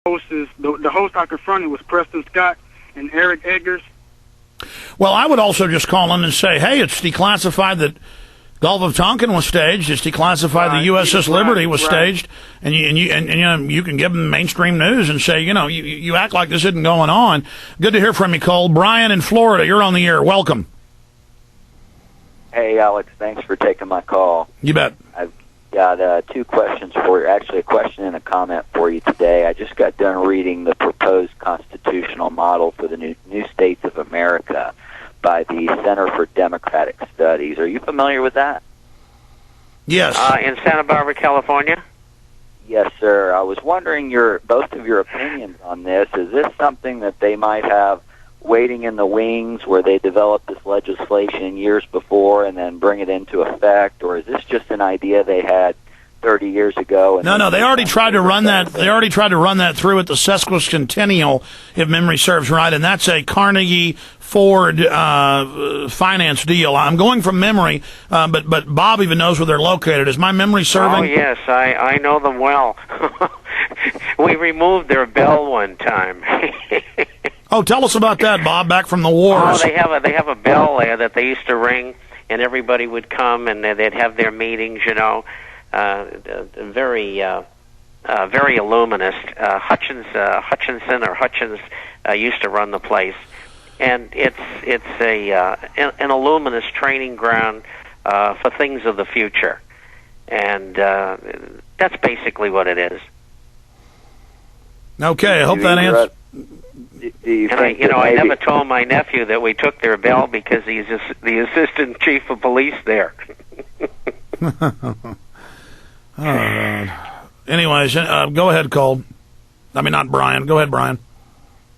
The host I confronted was Preston Scott and Eric Eggers. Well, I would also just call in and say, hey, it's declassified that Gulf of Tonkin was staged. It's declassified the USS Liberty was staged, and you can give them mainstream news and say, you act like this isn't going on. Good to hear from you, Cole. Brian in Florida, you're on the air. Welcome. Hey, Alex. Thanks for taking my call. You bet. I've got two questions for you. Actually, a question and a comment for you today. I just got done reading the proposed constitutional model for the new states of America by the Center for Democratic Studies. Are you familiar with that? Yes. In Santa Barbara, California? Yes, sir. I was wondering both of your opinions on this. Is this something that they might have waiting in the wings where they develop this legislation years before and then bring it into effect, or is this just an idea they had 30 years ago? No, they already tried to run that. They already tried to run that through at the sesquicentennial, if memory serves right, and that's a Carnegie Ford finance deal. I'm going from memory, but Bob even knows where they're located. Is my memory serving? Oh yes, I know them well. We removed their bell one time. Oh, tell us about that, Bob. Back from the wars. Oh, they have a bell there that they used to ring, and everybody would come and they'd have their meetings. Very illuminous. Hutchins used to run the place, and it's an illuminous training ground for things of the future, and that's basically what it is. Okay, I hope that answers. I never told my nephew that we took their bell because he's the assistant chief of police there. All right. Anyways, go ahead, Cole. I mean, not Brian. Go ahead, Brian.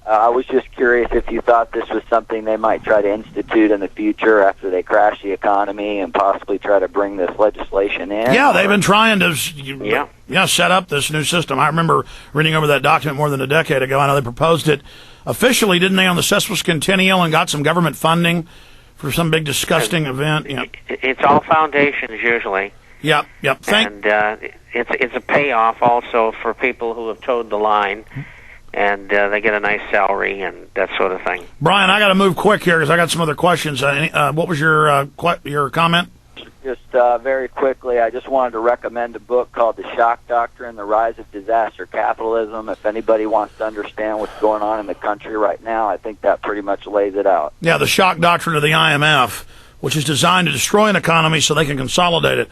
I was just curious if you thought this was something they might try to institute in the future after they crash the economy and possibly try to bring this legislation in. Yeah, they've been trying to set up this new system. I remember reading over that document more than a decade ago. I know they proposed it officially, didn't they, on the sesquicentennial and got some government funding for some big disgusting event. Yeah. It's all foundations usually. Yep. And it's a payoff also for people who have towed the line. And they get a nice salary and that sort of thing. Brian, I got to move quick here because I got some other questions. What was your comment? Just very quickly, I just wanted to recommend a book called The Shock Doctrine, The Rise of Disaster Capitalism. If anybody wants to understand what's going on in the country right now, I think that pretty much lays it out. Yeah, The Shock Doctrine of the IMF, which is designed to destroy an economy so they can consolidate it.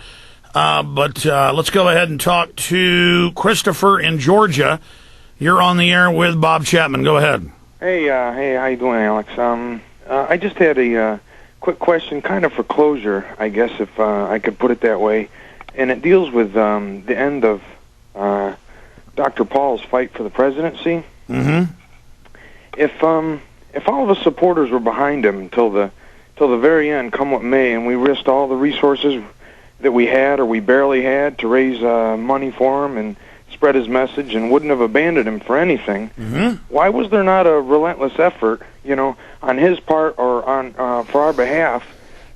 But let's go ahead and talk to Christopher in Georgia. You're on the air with Bob Chapman. Go ahead. Hey, how you doing, Alex? I just had a quick question, kind of for closure, I guess, if I could put it that way, and it deals with the end of Dr. Paul's fight for the presidency. Mm-hmm. If all of the supporters were behind him till the very end, come what may, and we risked all the resources that we had or we barely had to raise money for him and spread his message and wouldn't have abandoned him for anything. Mm-hmm. Why was there not a relentless effort, on his part or on for our behalf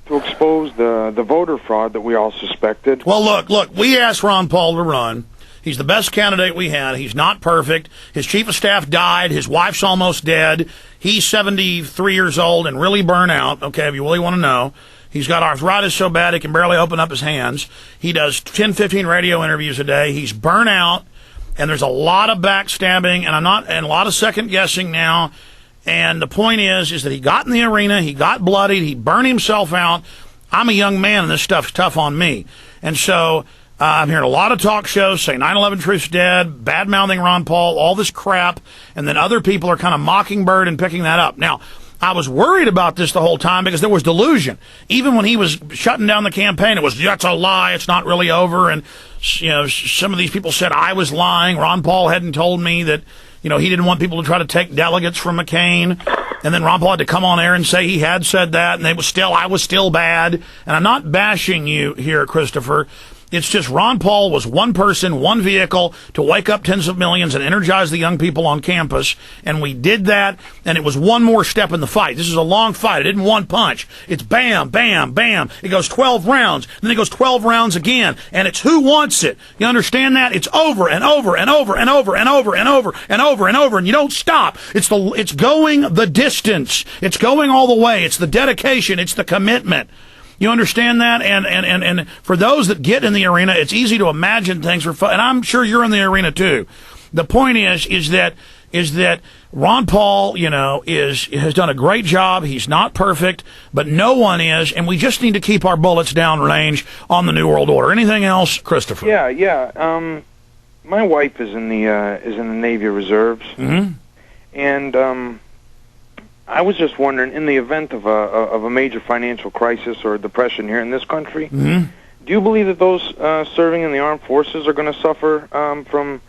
to expose the voter fraud that we all suspected? Well, look, we asked Ron Paul to run. He's the best candidate we had. He's not perfect. His chief of staff died. His wife's almost dead. He's 73 years old and really burnt out, okay, if you really want to know. He's got arthritis so bad he can barely open up his hands. He does 10, 15 radio interviews a day. He's burnt out, and there's a lot of backstabbing, and a lot of second guessing now. And the point is that he got in the arena, he got bloodied, he burned himself out. I'm a young man, and this stuff's tough on me. And so I'm hearing a lot of talk shows say 9/11 truth's dead, bad-mouthing Ron Paul, all this crap, and then other people are kind of mockingbird and picking that up. Now, I was worried about this the whole time because there was delusion. Even when he was shutting down the campaign, that's a lie, it's not really over. And, some of these people said I was lying. Ron Paul hadn't told me that, he didn't want people to try to take delegates from McCain. And then Ron Paul had to come on air and say he had said that, and I was still bad. And I'm not bashing you here, Christopher. It's just Ron Paul was one person, one vehicle to wake up tens of millions and energize the young people on campus. And we did that, and it was one more step in the fight. This is a long fight. It isn't one punch. It's bam, bam, bam. It goes 12 rounds. Then it goes 12 rounds again. And it's who wants it. You understand that? It's over and over and over and over and over and over and over and over. And you don't stop. It's going the distance. It's going all the way. It's the dedication. It's the commitment. You understand that? And for those that get in the arena, it's easy to imagine things are fun. And I'm sure you're in the arena too. The point is that Ron Paul, has done a great job. He's not perfect, but no one is. And we just need to keep our bullets down range on the New World Order. Anything else, Christopher? Yeah. My wife is in the Navy Reserves. Mm-hmm. And, I was just wondering, in the event of a major financial crisis or depression here in this country, mm-hmm. do you believe that those serving in the armed forces are going to suffer from,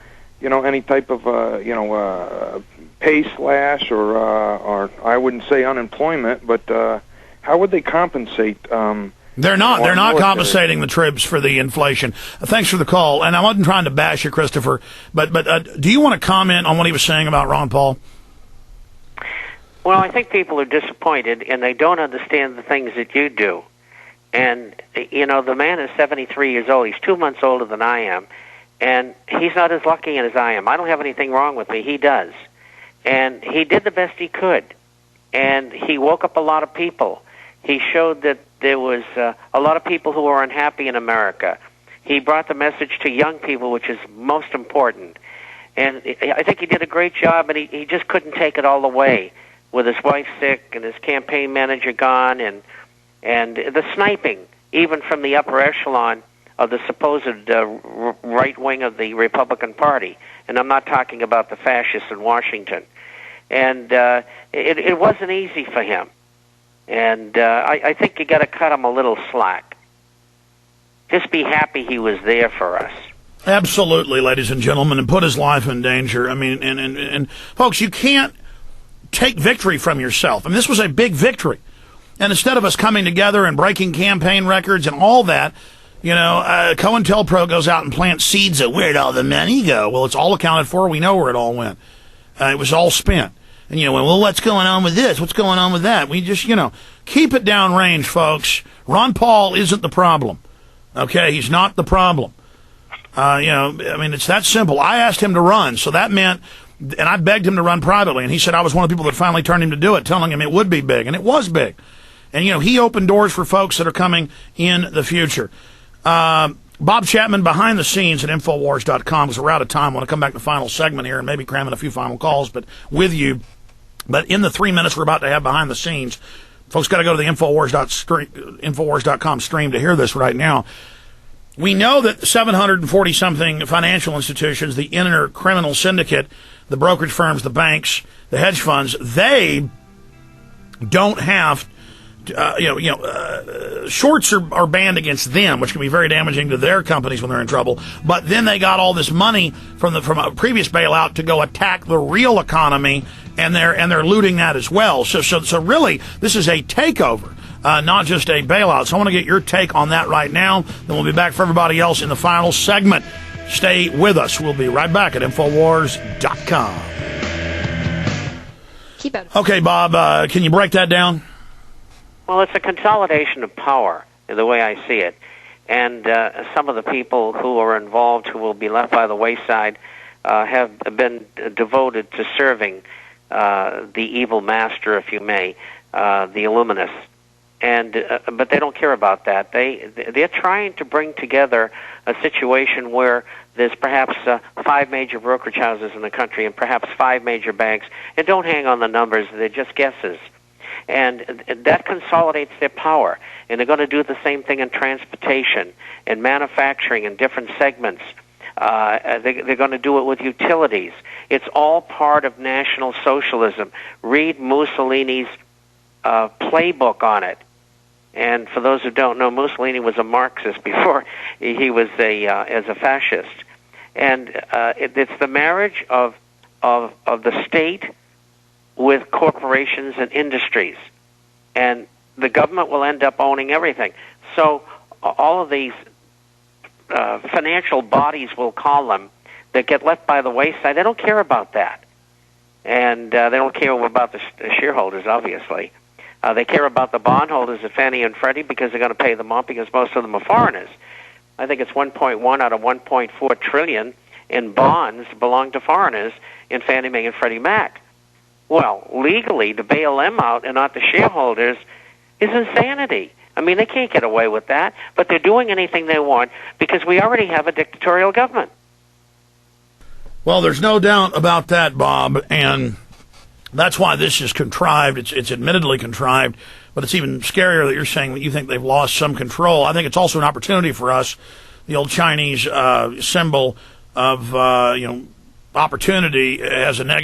any type of, pay slash or I wouldn't say unemployment, but how would they compensate? They're not compensating the troops for the inflation. Thanks for the call. And I wasn't trying to bash you, Christopher, but do you want to comment on what he was saying about Ron Paul? Well, I think people are disappointed, and they don't understand the things that you do. And, the man is 73 years old. He's 2 months older than I am, and he's not as lucky as I am. I don't have anything wrong with me. He does. And he did the best he could, and he woke up a lot of people. He showed that there was a lot of people who were unhappy in America. He brought the message to young people, which is most important. And I think he did a great job, and he just couldn't take it all the way, with his wife sick and his campaign manager gone, and the sniping, even from the upper echelon of the supposed right wing of the Republican Party. And I'm not talking about the fascists in Washington. And it wasn't easy for him. And I think you got to cut him a little slack. Just be happy he was there for us. Absolutely, ladies and gentlemen, and put his life in danger. I mean, and folks, you can't take victory from yourself. I mean, this was a big victory. And instead of us coming together and breaking campaign records and all that, COINTELPRO goes out and plants seeds of where'd all the money go? Well, it's all accounted for. We know where it all went. It was all spent. And, well, what's going on with this? What's going on with that? We just, keep it down range, folks. Ron Paul isn't the problem. Okay? He's not the problem. It's that simple. I asked him to run, so that meant... And I begged him to run privately, and he said I was one of the people that finally turned him to do it, telling him it would be big, and it was big. And, he opened doors for folks that are coming in the future. Bob Chapman, behind the scenes at Infowars.com, because we're out of time. I want to come back to the final segment here and maybe cram in a few final calls, but with you. But in the 3 minutes we're about to have behind the scenes, folks got to go to the Infowars.com stream to hear this right now. We know that 740-something financial institutions, the inner criminal syndicate, the brokerage firms, the banks, the hedge funds, they don't have, shorts are banned against them, which can be very damaging to their companies when they're in trouble. But then they got all this money from a previous bailout to go attack the real economy, and they're looting that as well. So really, this is a takeover. Not just a bailout. So I want to get your take on that right now. Then we'll be back for everybody else in the final segment. Stay with us. We'll be right back at Infowars.com. Keep it. Okay, Bob, can you break that down? Well, it's a consolidation of power, the way I see it. And some of the people who are involved who will be left by the wayside have been devoted to serving the evil master, if you may, the Illuminists. But they don't care about that. They're trying to bring together a situation where there's perhaps 5 major brokerage houses in the country and perhaps 5 major banks. And don't hang on the numbers; they're just guesses. And that consolidates their power. And they're going to do the same thing in transportation and manufacturing in different segments. They're going to do it with utilities. It's all part of National Socialism. Read Mussolini's playbook on it. And for those who don't know, Mussolini was a Marxist before he was as a fascist. And it's the marriage of the state with corporations and industries, and the government will end up owning everything. So all of these financial bodies, we'll call them, that get left by the wayside. They don't care about that. And they don't care about the shareholders, obviously. They care about the bondholders at Fannie and Freddie because they're going to pay them off because most of them are foreigners. I think it's 1.1 out of 1.4 trillion in bonds belong to foreigners in Fannie Mae and Freddie Mac. Well, legally, to bail them out and not the shareholders is insanity. I mean, they can't get away with that, but they're doing anything they want because we already have a dictatorial government. Well, there's no doubt about that, Bob, and that's why this is contrived. It's admittedly contrived, but it's even scarier that you're saying that you think they've lost some control. I think it's also an opportunity for us, the old Chinese symbol of opportunity as a negative.